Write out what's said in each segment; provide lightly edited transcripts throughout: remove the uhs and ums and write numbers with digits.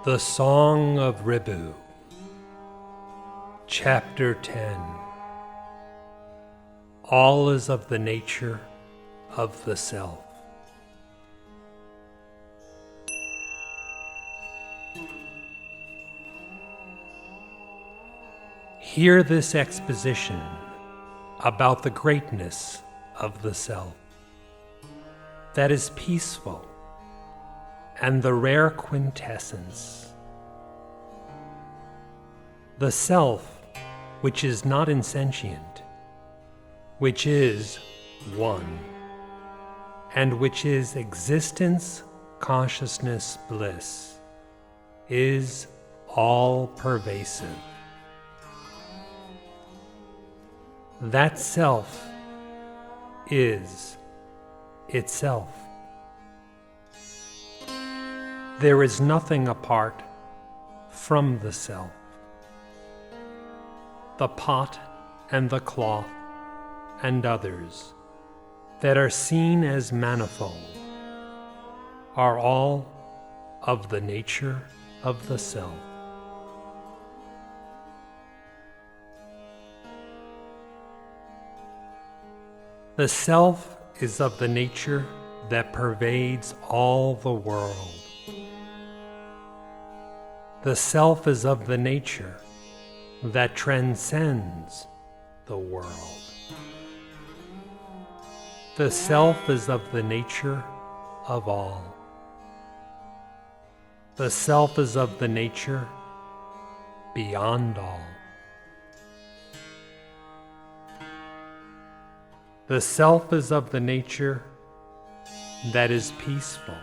The Song of Ribhu, Chapter 10. All is of the nature of the self. Hear this exposition about the greatness of the self, that is peaceful, and the rare quintessence. The self, which is not insentient, which is one, and which is existence, consciousness, bliss, is all-pervasive. That self is itself. There is nothing apart from the self. The pot and the cloth and others that are seen as manifold are all of the nature of the self. The self is of the nature that pervades all the world. The self is of the nature that transcends the world. The self is of the nature of all. The self is of the nature beyond all. The self is of the nature that is peaceful.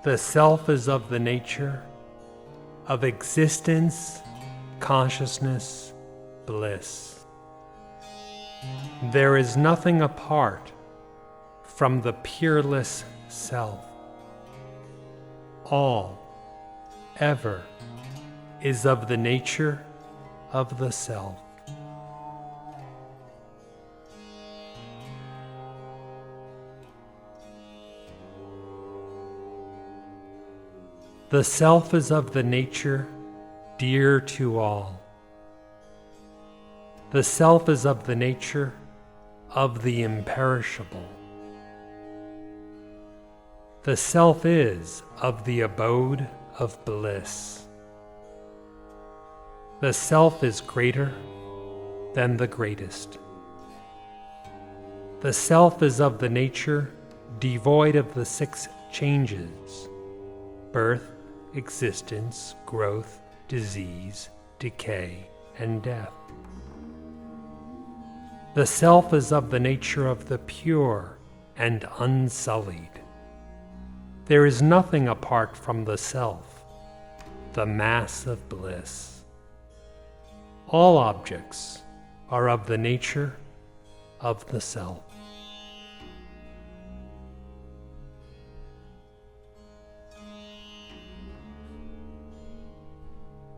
The self is of the nature of existence, consciousness, bliss. There is nothing apart from the peerless self. All, ever, is of the nature of the self. The self is of the nature dear to all. The self is of the nature of the imperishable. The self is of the abode of bliss. The self is greater than the greatest. The self is of the nature devoid of the six changes: birth, existence, growth, disease, decay, and death. The self is of the nature of the pure and unsullied. There is nothing apart from the self, the mass of bliss. All objects are of the nature of the self.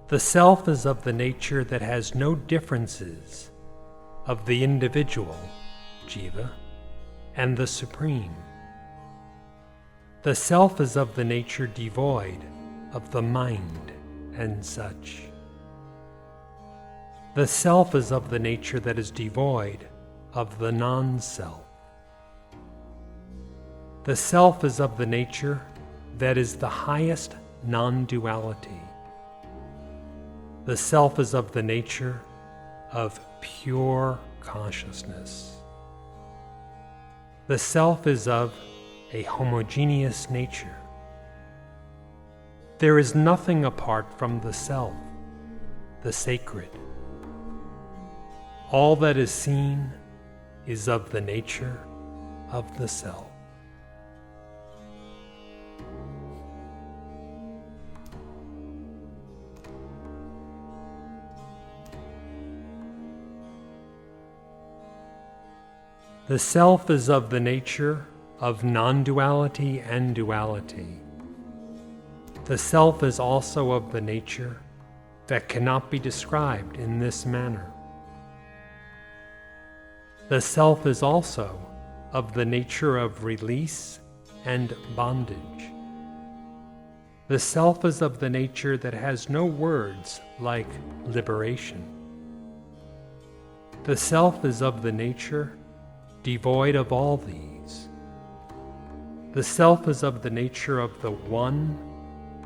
The self is of the nature that has no differences of the individual, jiva, and the supreme. The self is of the nature devoid of the mind and such. The self is of the nature that is devoid of the non-self. The self is of the nature that is the highest non-duality. The self is of the nature of pure consciousness. The self is of a homogeneous nature. There is nothing apart from the self, the sacred. All that is seen is of the nature of the self. The self is of the nature of non-duality and duality. The self is also of the nature that cannot be described in this manner. The self is also of the nature of release and bondage. The self is of the nature that has no words like liberation. The self is of the nature devoid of all these. The self is of the nature of the one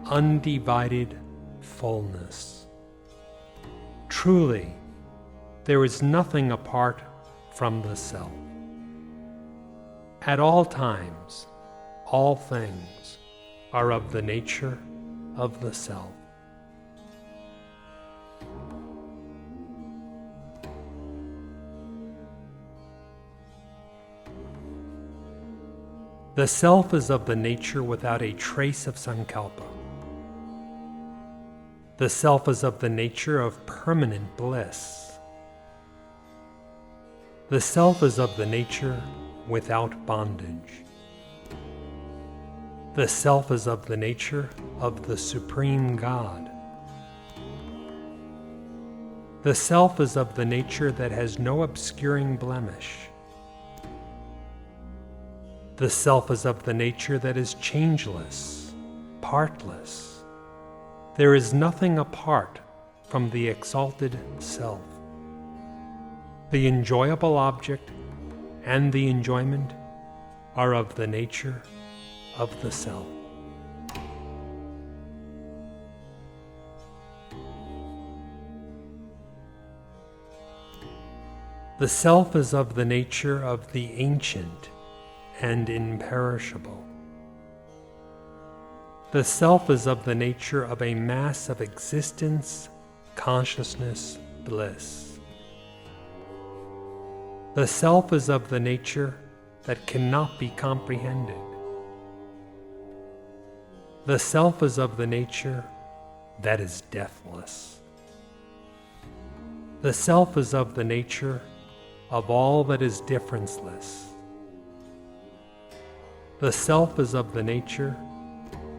undivided fullness. Truly, there is nothing apart from the self. At all times, all things are of the nature of the self. The self is of the nature without a trace of sankalpa. The self is of the nature of permanent bliss. The self is of the nature without bondage. The self is of the nature of the Supreme God. The self is of the nature that has no obscuring blemish. The self is of the nature that is changeless, partless. There is nothing apart from the exalted self. The enjoyable object and the enjoyment are of the nature of the self. The self is of the nature of the ancient and imperishable. The self is of the nature of a mass of existence, consciousness, bliss. The self is of the nature that cannot be comprehended. The self is of the nature that is deathless. The self is of the nature of all that is differenceless. The self is of the nature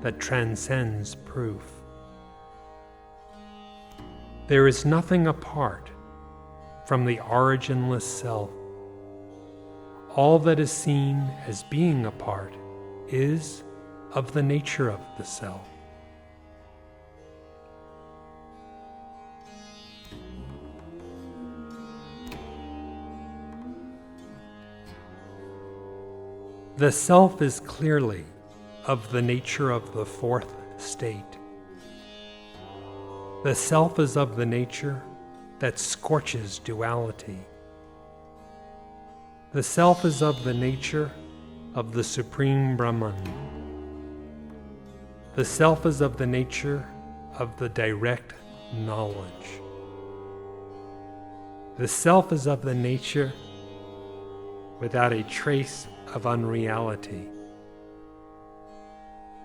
that transcends proof. There is nothing apart from the originless self. All that is seen as being apart is of the nature of the self. The self is clearly of the nature of the fourth state. The self is of the nature that scorches duality. The self is of the nature of the Supreme Brahman. The self is of the nature of the direct knowledge. The self is of the nature without a trace of unreality.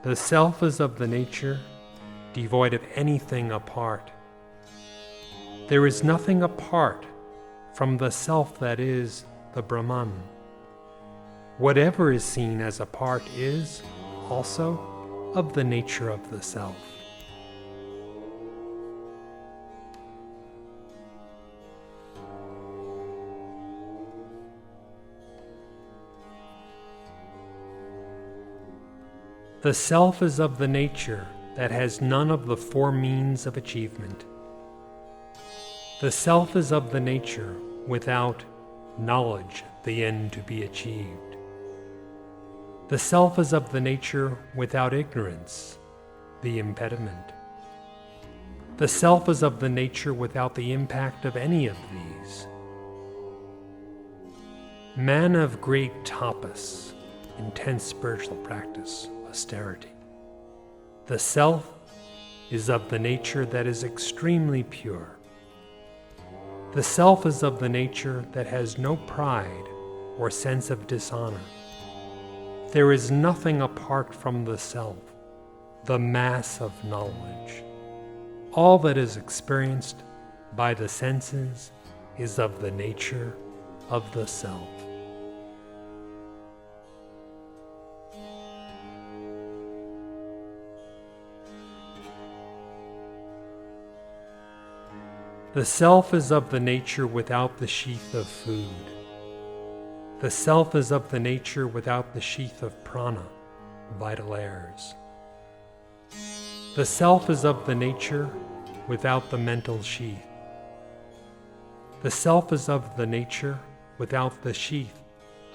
The self is of the nature devoid of anything apart. There is nothing apart from the self that is the Brahman. Whatever is seen as apart is also of the nature of the self. The self is of the nature that has none of the four means of achievement. The self is of the nature without knowledge, the end to be achieved. The self is of the nature without ignorance, the impediment. The self is of the nature without the impact of any of these. Man of great tapas, intense spiritual practice, austerity. The self is of the nature that is extremely pure. The self is of the nature that has no pride or sense of dishonor. There is nothing apart from the self, the mass of knowledge. All that is experienced by the senses is of the nature of the self. The self is of the nature without the sheath of food. The self is of the nature without the sheath of prana, vital airs. The self is of the nature without the mental sheath. The self is of the nature without the sheath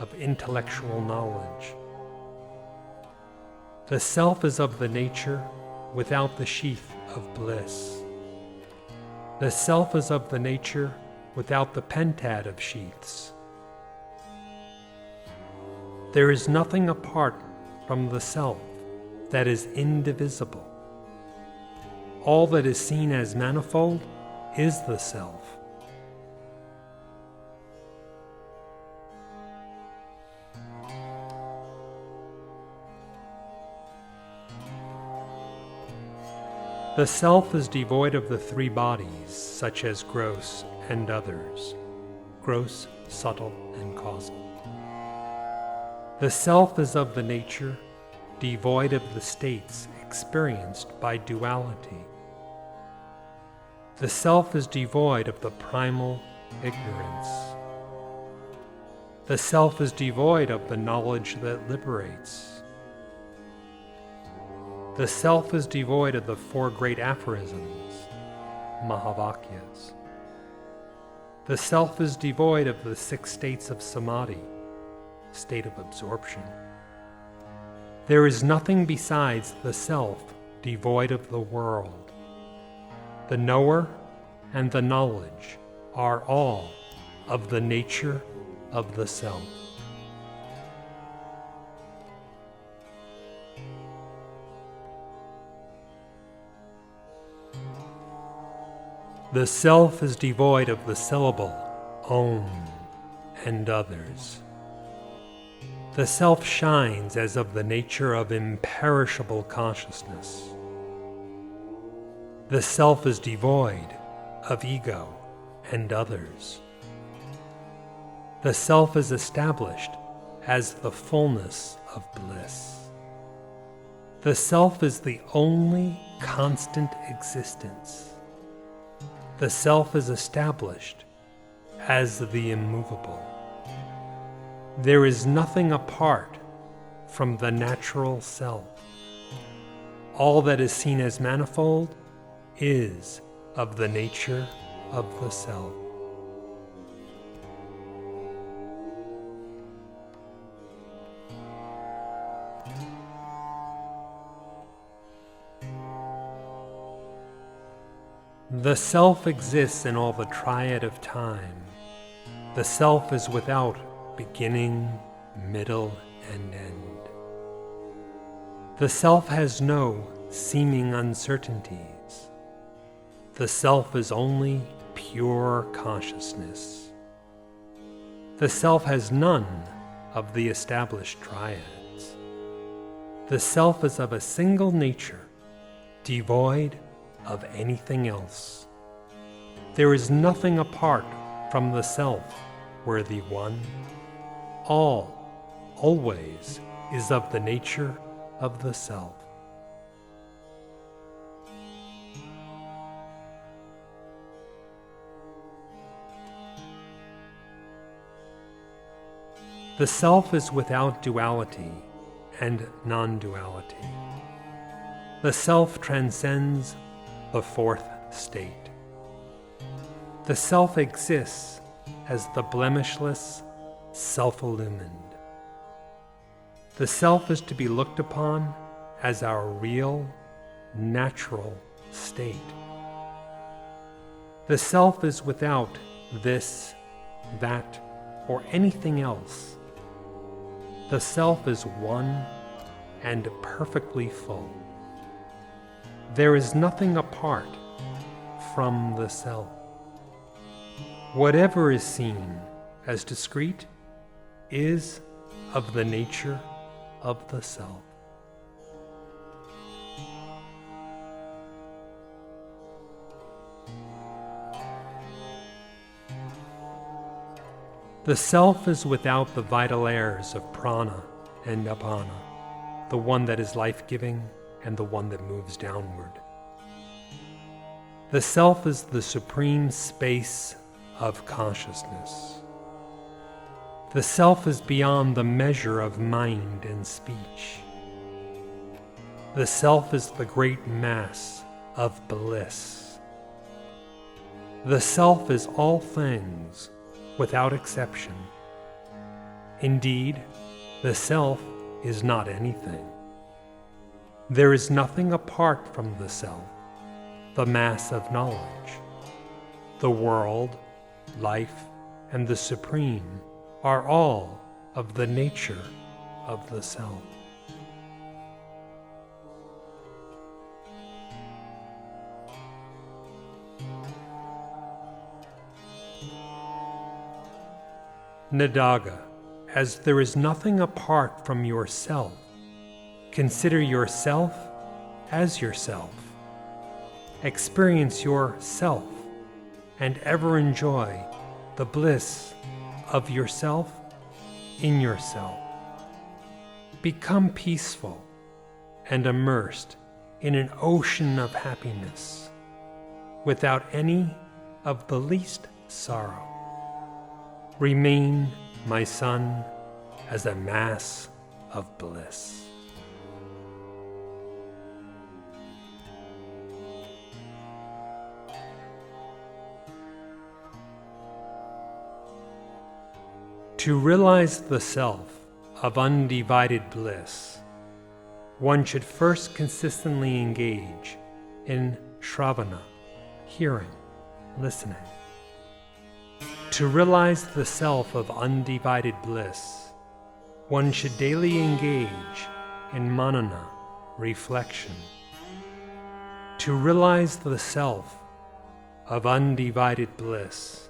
of intellectual knowledge. The self is of the nature without the sheath of bliss. The self is of the nature without the pentad of sheaths. There is nothing apart from the self that is indivisible. All that is seen as manifold is the self. The self is devoid of the three bodies, such as gross and others, gross, subtle, and causal. The self is of the nature devoid of the states experienced by duality. The self is devoid of the primal ignorance. The self is devoid of the knowledge that liberates. The self is devoid of the four great aphorisms, Mahavakyas. The self is devoid of the 6 states of samadhi, state of absorption. There is nothing besides the self devoid of the world. The knower and the knowledge are all of the nature of the self. The self is devoid of the syllable Om and others. The self shines as of the nature of imperishable consciousness. The self is devoid of ego and others. The self is established as the fullness of bliss. The self is the only constant existence. The self is established as the immovable. There is nothing apart from the natural self. All that is seen as manifold is of the nature of the self. The self exists in all the triad of time. The self is without beginning, middle, and end. The self has no seeming uncertainties. The self is only pure consciousness. The self has none of the established triads. The self is of a single nature, devoid of anything else. There is nothing apart from the self, worthy one. All, always, is of the nature of the self. The self is without duality and non-duality. The self transcends the fourth state. The self exists as the blemishless, self-illumined. The self is to be looked upon as our real, natural state. The self is without this, that, or anything else. The self is one and perfectly full. There is nothing apart from the self. Whatever is seen as discrete is of the nature of the self. The self is without the vital airs of prana and apana, the one that is life-giving and the one that moves downward. The self is the supreme space of consciousness. The self is beyond the measure of mind and speech. The self is the great mass of bliss. The self is all things without exception. Indeed, the self is not anything. There is nothing apart from the self, the mass of knowledge. The world, life, and the supreme are all of the nature of the self. Nadaga, as there is nothing apart from yourself, consider yourself as yourself. Experience yourself and ever enjoy the bliss of yourself in yourself. Become peaceful and immersed in an ocean of happiness without any of the least sorrow. Remain, my son, as a mass of bliss. To realize the self of undivided bliss, one should first consistently engage in shravana, hearing, listening. To realize the self of undivided bliss, one should daily engage in manana, reflection. To realize the self of undivided bliss,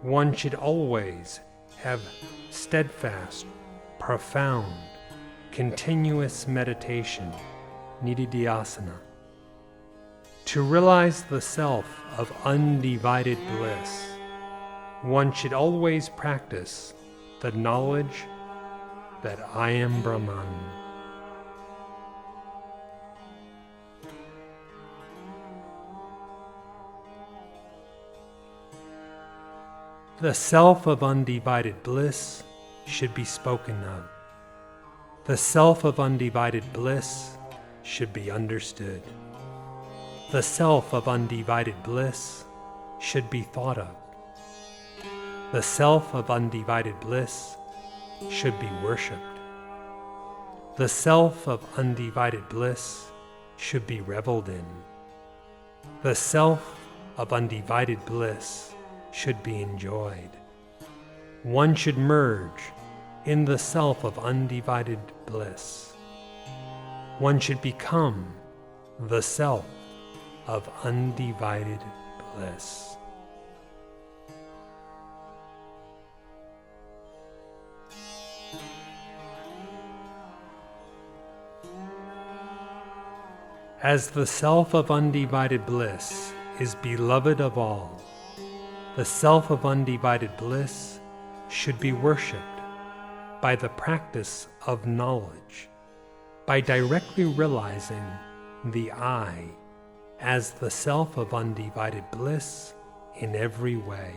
one should always have steadfast, profound, continuous meditation, nididhyasana. To realize the self of undivided bliss, one should always practice the knowledge that I am Brahman. The self of undivided bliss should be spoken of. The self of undivided bliss should be understood. The self of undivided bliss should be thought of. The self of undivided bliss should be worshipped. The self of undivided bliss should be reveled in. The self of undivided bliss should be enjoyed. One should merge in the self of undivided bliss. One should become the self of undivided bliss. As the self of undivided bliss is beloved of all, the self of undivided bliss should be worshipped by the practice of knowledge, by directly realizing the I as the self of undivided bliss in every way.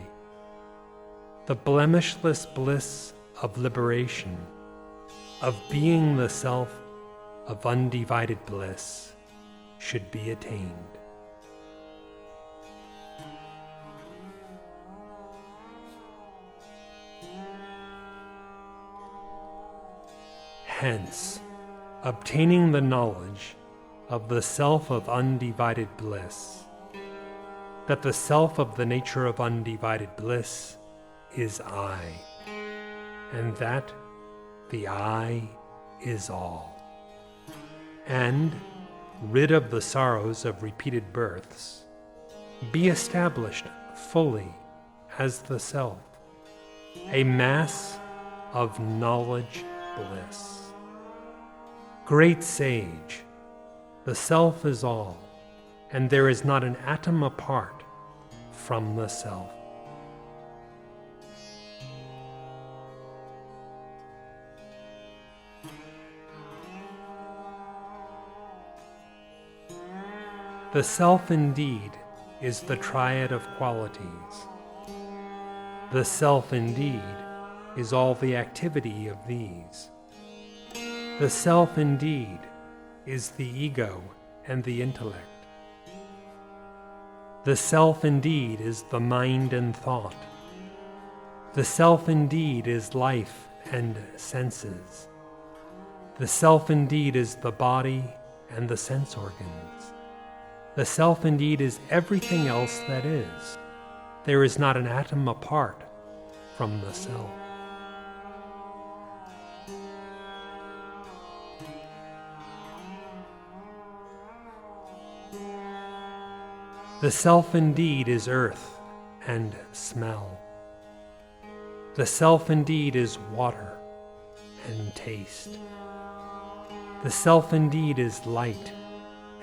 The blemishless bliss of liberation, of being the self of undivided bliss, should be attained. Hence, obtaining the knowledge of the self of undivided bliss, that the self of the nature of undivided bliss is I, and that the I is all, and rid of the sorrows of repeated births, be established fully as the self, a mass of knowledge bliss. Great sage, the self is all, and there is not an atom apart from the self. The self indeed is the triad of qualities. The self indeed is all the activity of these. The self indeed is the ego and the intellect. The self indeed is the mind and thought. The self indeed is life and senses. The self indeed is the body and the sense organs. The self indeed is everything else that is. There is not an atom apart from the self. The self indeed is earth and smell. The self indeed is water and taste. The self indeed is light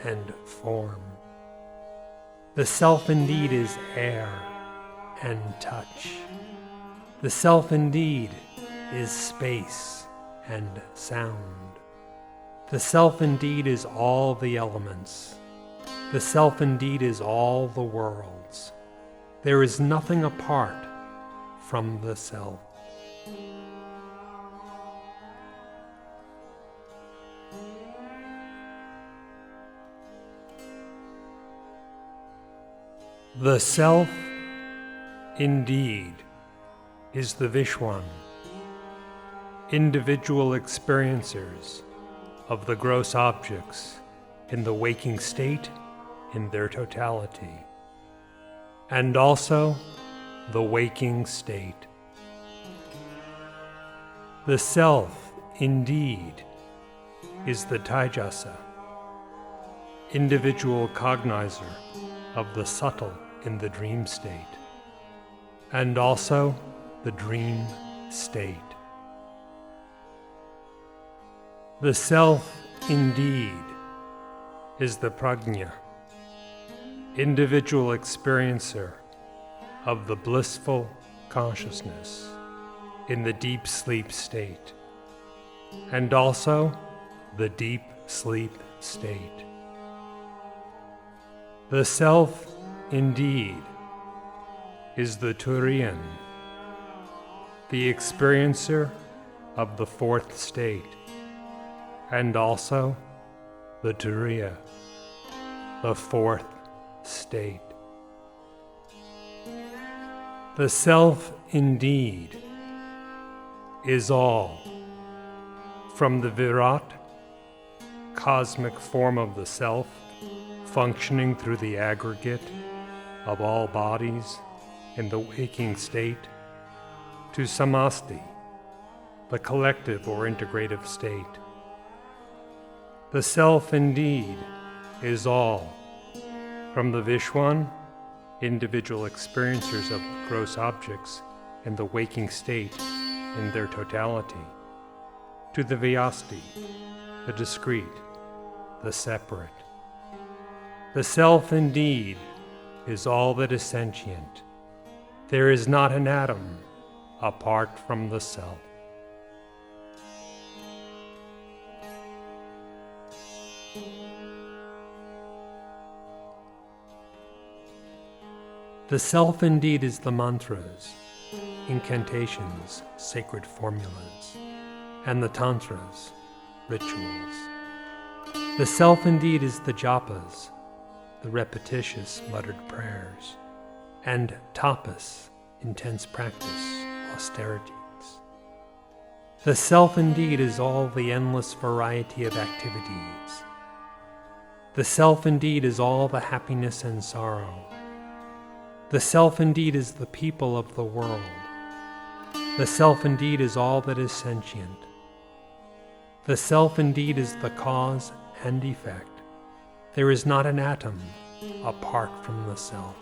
and form. The self indeed is air and touch. The self indeed is space and sound. The self indeed is all the elements. The self indeed is all the worlds. There is nothing apart from the self. The self indeed is the Vishwan, individual experiencers of the gross objects in the waking state in their totality, and also the waking state. The self, indeed, is the Taijasa, individual cognizer of the subtle in the dream state, and also the dream state. The self, indeed, is the Prajna, individual experiencer of the blissful consciousness in the deep sleep state, and also the deep sleep state. The self, indeed, is the Turiyan, the experiencer of the fourth state, and also the Turiya, the fourth state. The self indeed is all, from the Virat, cosmic form of the self, functioning through the aggregate of all bodies in the waking state, to Samasti, the collective or integrative state. The self indeed is all, from the Vishwan, individual experiencers of gross objects in the waking state in their totality, to the Vyasti, the discrete, the separate. The self indeed is all that is sentient. There is not an atom apart from the self. The self indeed is the mantras, incantations, sacred formulas, and the tantras, rituals. The self indeed is the japas, the repetitious muttered prayers, and tapas, intense practice, austerities. The self indeed is all the endless variety of activities. The self indeed is all the happiness and sorrow. The self indeed is the people of the world. The self indeed is all that is sentient. The self indeed is the cause and effect. There is not an atom apart from the self.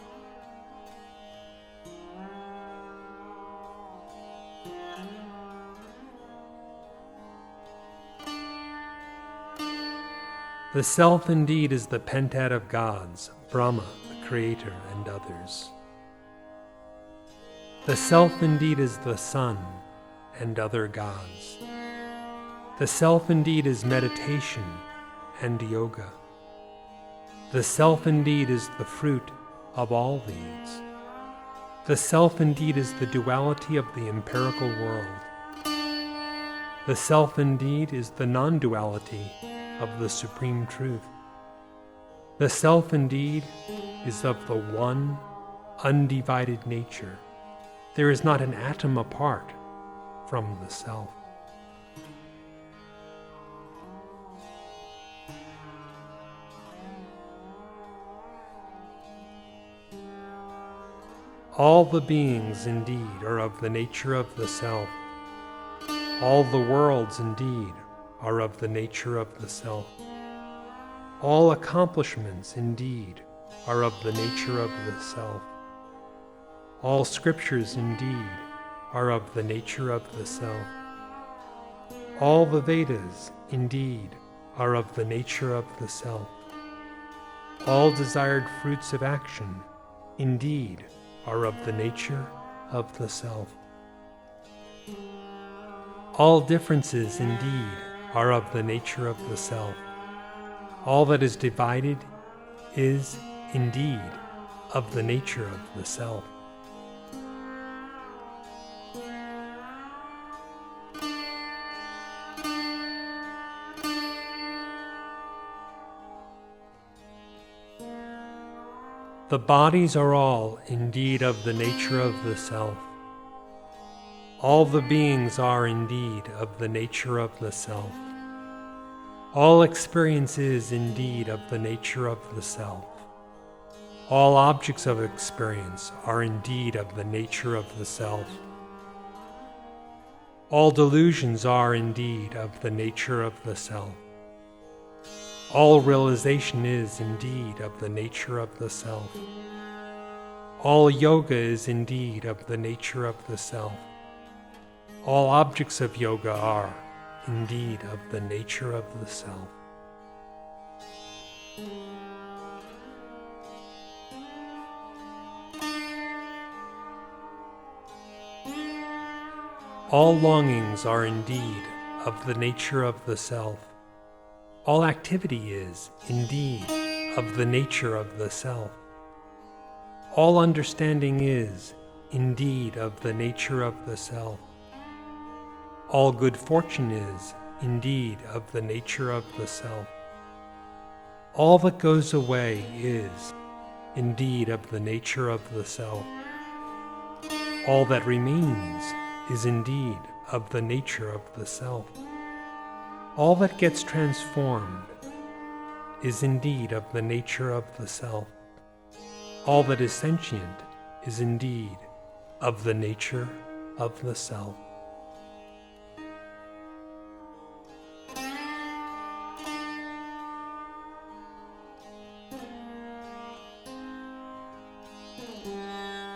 The self indeed is the pentad of gods, Brahma, the creator, and others. The self indeed is the sun and other gods. The self indeed is meditation and yoga. The self indeed is the fruit of all these. The self indeed is the duality of the empirical world. The self indeed is the non-duality of the Supreme Truth. The Self indeed is of the one, undivided nature. There is not an atom apart from the Self. All the beings indeed are of the nature of the Self. All the worlds indeed are of the nature of the Self. All accomplishments indeed are of the nature of the Self. All scriptures indeed are of the nature of the Self. All the Vedas indeed are of the nature of the Self. All desired fruits of action indeed are of the nature of the Self. All differences indeed are of the nature of the Self. All that is divided is indeed of the nature of the Self. The bodies are all indeed of the nature of the Self. All the beings are indeed of the nature of the Self. All experience is indeed of the nature of the Self. All objects of experience are indeed of the nature of the Self. All delusions are indeed of the nature of the Self. All realization is indeed of the nature of the Self. All yoga is indeed of the nature of the Self. All objects of yoga are indeed of the nature of the Self. All longings are indeed of the nature of the Self. All activity is indeed of the nature of the Self. All understanding is indeed of the nature of the Self. All good fortune is indeed of the nature of the Self. All that goes away is indeed of the nature of the Self. All that remains is indeed of the nature of the Self. All that gets transformed is indeed of the nature of the Self. All that is sentient is indeed of the nature of the Self.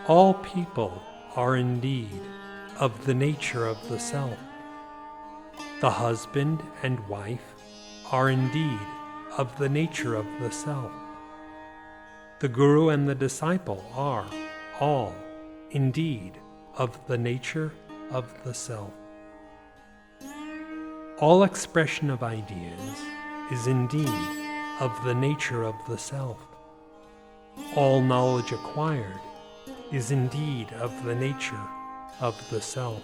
All people are indeed of the nature of the Self. The husband and wife are indeed of the nature of the Self. The Guru and the disciple are all indeed of the nature of the Self. All expression of ideas is indeed of the nature of the Self. All knowledge acquired is indeed of the nature of the Self.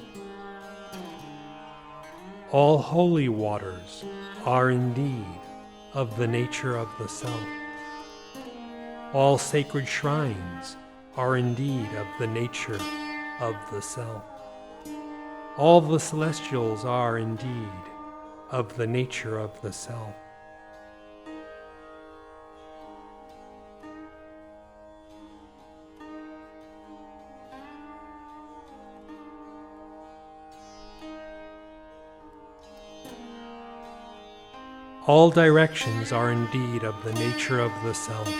All holy waters are indeed of the nature of the Self. All sacred shrines are indeed of the nature of the Self. All the celestials are indeed of the nature of the Self. All directions are indeed of the nature of the Self.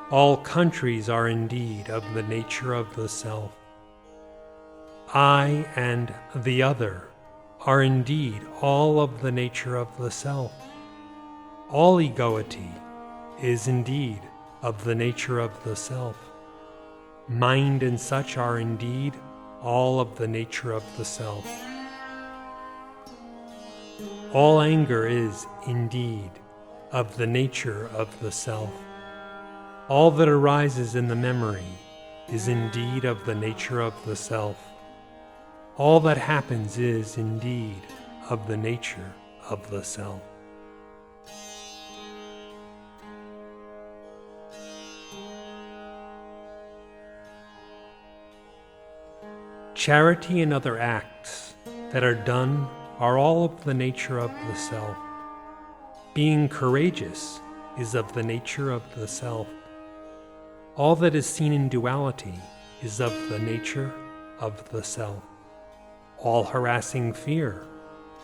All countries are indeed of the nature of the Self. I and the other are indeed all of the nature of the Self. All egoity is indeed of the nature of the Self. Mind and such are indeed all of the nature of the Self. All anger is indeed of the nature of the Self. All that arises in the memory is indeed of the nature of the Self. All that happens is indeed of the nature of the Self. Charity and other acts that are done are all of the nature of the self. Being courageous is of the nature of the self. All that is seen in duality is of the nature of the self. All harassing fear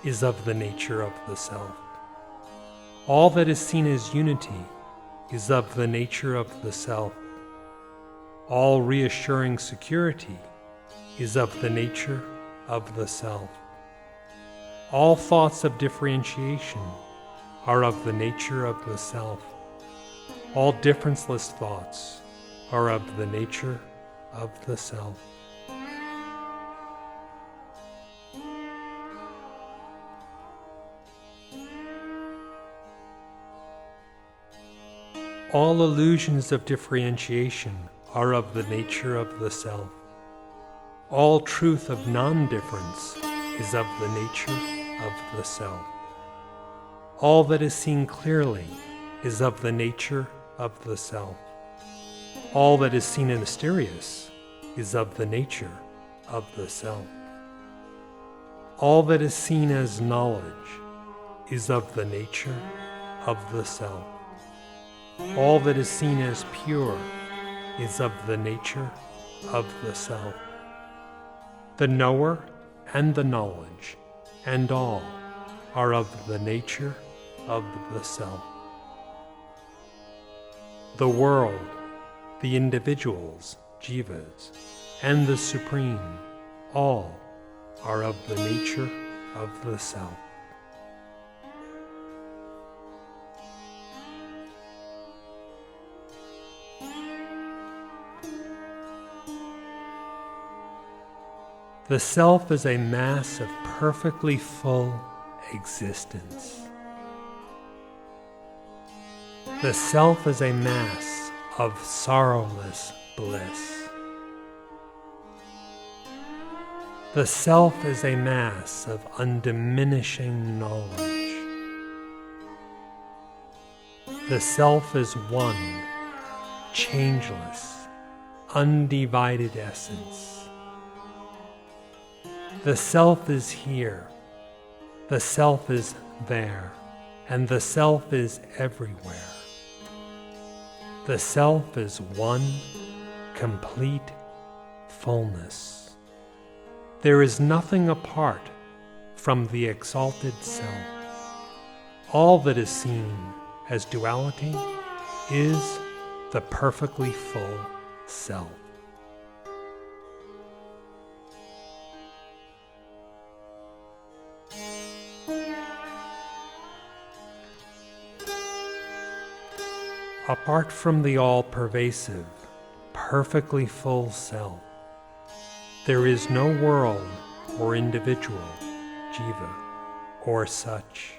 is of the nature of the self. All that is seen as unity is of the nature of the self. All reassuring security is of the nature of the self. All thoughts of differentiation are of the nature of the self. All differenceless thoughts are of the nature of the self. All illusions of differentiation are of the nature of the self. All truth of non-difference is of the nature of the self. All that is seen clearly is of the nature of the self. All that is seen and mysterious is of the nature of the self. All that is seen as knowledge is of the nature of the self. All that is seen as pure is of the nature of the self. The knower and the knowledge and all are of the nature of the self. The world, the individuals, jivas, and the Supreme, all are of the nature of the self. The self is a mass of perfectly full existence. The self is a mass of sorrowless bliss. The self is a mass of undiminishing knowledge. The self is one, changeless, undivided essence. The self is here, the self is there, and the self is everywhere. The self is one, complete fullness. There is nothing apart from the exalted self. All that is seen as duality is the perfectly full self. Apart from the all-pervasive, perfectly full self, there is no world or individual, jiva, or such.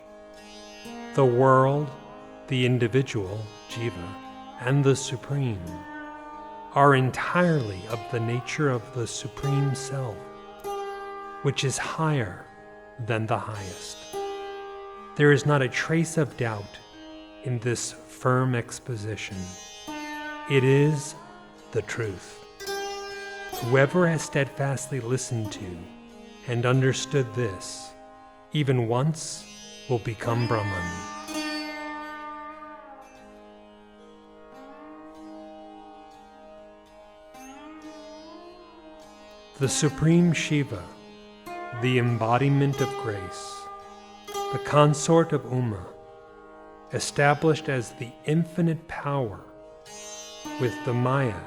The world, the individual, jiva, and the Supreme are entirely of the nature of the Supreme Self, which is higher than the highest. There is not a trace of doubt in this firm exposition. It is the truth. Whoever has steadfastly listened to and understood this, even once, will become Brahman. The Supreme Shiva, the embodiment of grace, the consort of Uma, established as the infinite power, with the Maya,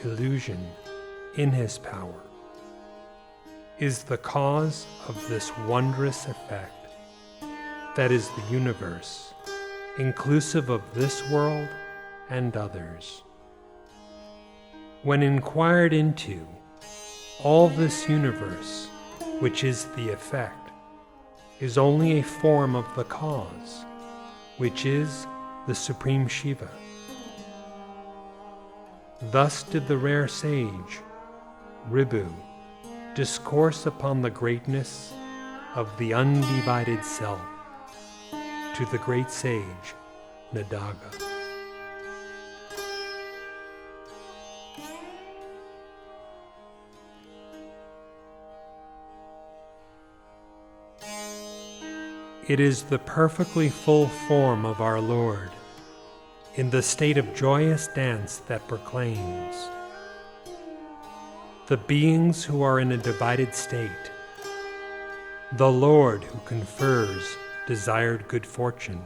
illusion, in his power, is the cause of this wondrous effect that is the universe, inclusive of this world and others. When inquired into, all this universe, which is the effect, is only a form of the cause, which is the Supreme Shiva. Thus did the rare sage, Ribhu, discourse upon the greatness of the undivided self to the great sage, Nadaga. It is the perfectly full form of our Lord, in the state of joyous dance that proclaims, the beings who are in a divided state, the Lord who confers desired good fortune,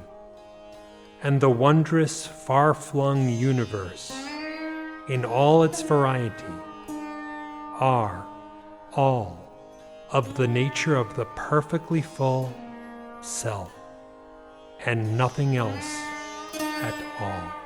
and the wondrous far-flung universe in all its variety are all of the nature of the perfectly full Self, and nothing else at all.